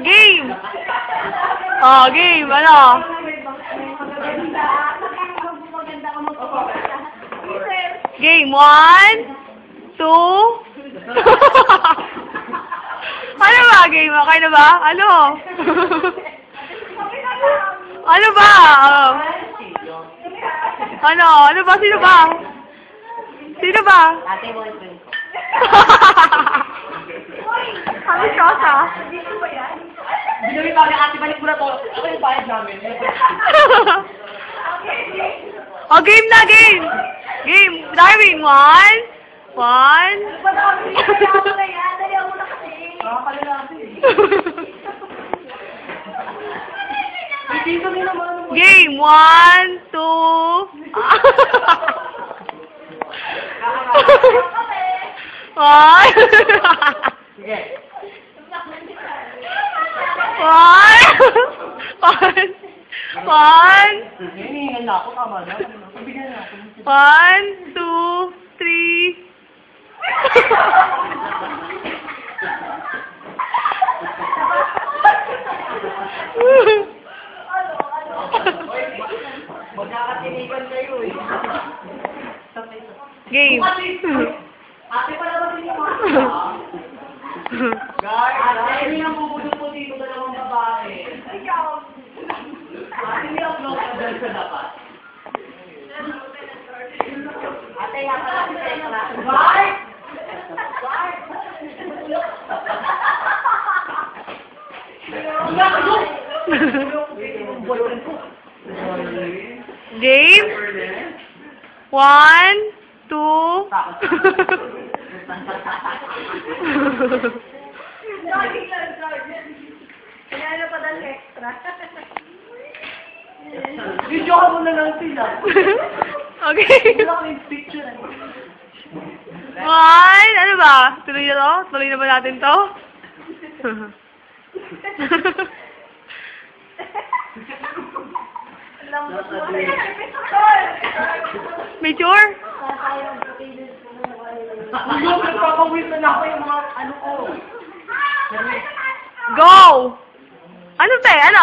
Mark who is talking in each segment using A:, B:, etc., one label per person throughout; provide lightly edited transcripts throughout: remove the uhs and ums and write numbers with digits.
A: Game! Oh, game. Ano? Game. 1, 2. Ano ba? Game. Okay na ba? Ano? Ano ba? Ano? Ano ba? Sino ba? Sino ba?
B: Ate boyfriend ko.
A: Kami siyosa.
B: Binili pa kami ate, balik mo na to. Ako yung bayad namin.
A: Oh, game na, game! Game! Darwin, 1. Game, 1, 2.
B: Sige.
A: 1.
B: Hinihingal na ako, tama na. Pabigyan na ako.
A: 1, 2, 3.
B: Magkakatinigan kayo eh.
A: Game.
B: Ate pala ba din yung mga guys, ate, hindi ang bubudong po dito dalawang babae. Ate, hindi ang vlog na dahil sa dapat. Ate, yan pala si Tekla. Bye!
A: Game. 1, 2.
C: Kaya pa dahil extra.
B: Video ka muna lang sila.
A: Okay.
B: Wala ko yung picture.
A: 1. Ano ba? Tuloy na to? Tuloy na ba natin to? Mature?
B: Yung nagpapawis na ako yung mga ano ko.
A: Go! Ano te? Ano?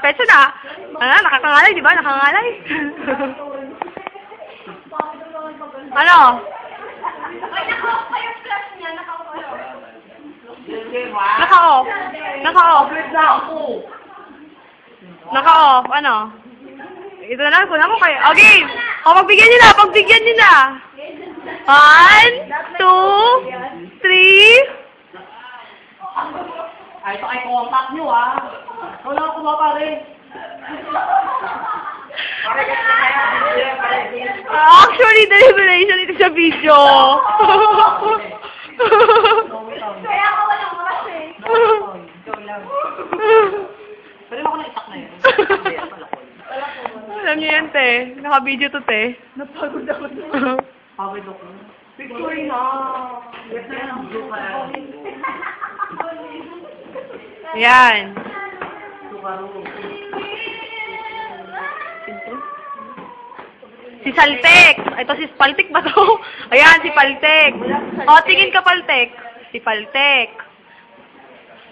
A: Petso na? Ano? Nakakangalay, di ba? Nakakangalay? Ano? Naka-off. Naka-off. Naka-off. Ano? Ito na lang. Kuna ko kayo. Okay. O, pagbigyan nyo na. Pagbigyan nyo na. 1, 2, 3.
B: Ay, ito ay contact nyo ah. Wala ako ba pare?
A: Actually, deliberation ito sa video.
C: Kaya ako walang oras eh.
B: Pero ako na itak na yun.
A: Alam niyo yan, te. Naka-video to, te.
B: Napagod ako. Pagod ako. Picture na.
A: Yan. Si Saltek. Ito si Paltek ba to? Ayan, si Paltek. O, tingin ka, Paltek. Si Paltek.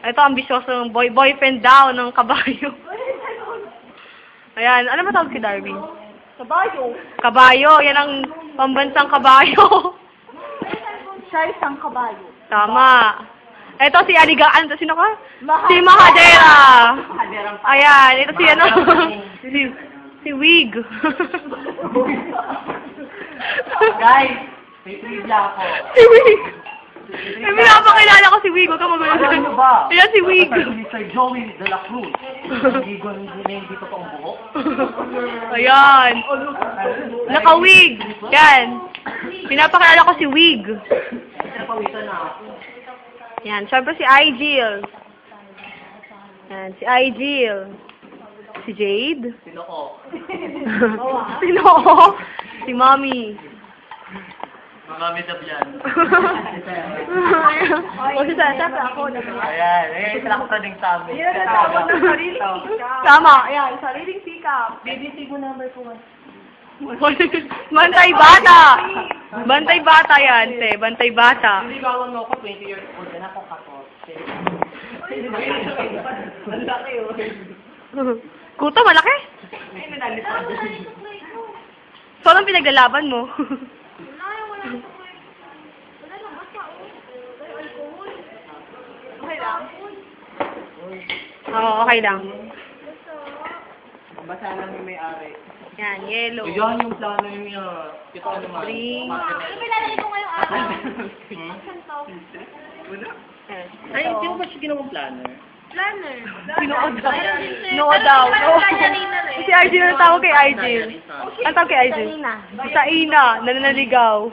A: Ito, ambisyosong boyfriend daw ng kabayo. Ayan, ano ba tawag si Darwin?
C: Kabayo.
A: Kabayo. Yan ang pambansang kabayo.
C: Siya isang kabayo.
A: Tama. Ito si Aligaan. Sino ka?
C: Mahadera.
A: Si Mahadera. Ayan. Ito si ano? si Wig.
B: Guys, may trivia ako.
A: Si Wig. May pinapakilala ko si Wig. Huwag ka magulo.
B: Ano ba?
A: Ayan si Wig.
B: Si Sir Joey de la Cruz. Hindi dito toong buhok.
A: Ayan. Naka-wig. Yan. Pinapakilala ko si Wig.
B: Napawisan na ako.
A: Yan. Siyempre si Igil. Yan. Si Igil. Si Jade.
B: Sino ko?
A: Sino? Si Mommy.
B: Mami Dabian.
A: O si Sasa, ako.
B: Ayan. Eh, sila ko pwedeng sabi.
C: Yan ang tawag ng sariling sikap.
A: Tama. Ayan.
C: Sariling sikap.
B: BBC mo number ko.
A: Bantay bata. Bantay bata yan, te. Bantay bata.
B: Hindi ba mo ako 20 years old na ako 14. Ang laki oh.
A: Kuto, malaki.
B: Ay, nanalipad.
A: So, anong pinaglalaban mo?
C: Okay lang.
A: Oo, okay lang.
B: Basa lang yung may-ari.
A: Yan, yellow.
B: Yan yung plano niya. Ito naman.
A: Green.
C: Ano ba ilalagay ko ngayong araw?
B: Wala.
A: Yan.
B: Ay, hindi mo ba siya ginawang planner?
C: Planner.
A: Noo daw. Noo daw. Si RJ na tawag kay RJ. Ang tawag kay RJ? Sa Ina. Nananaligaw.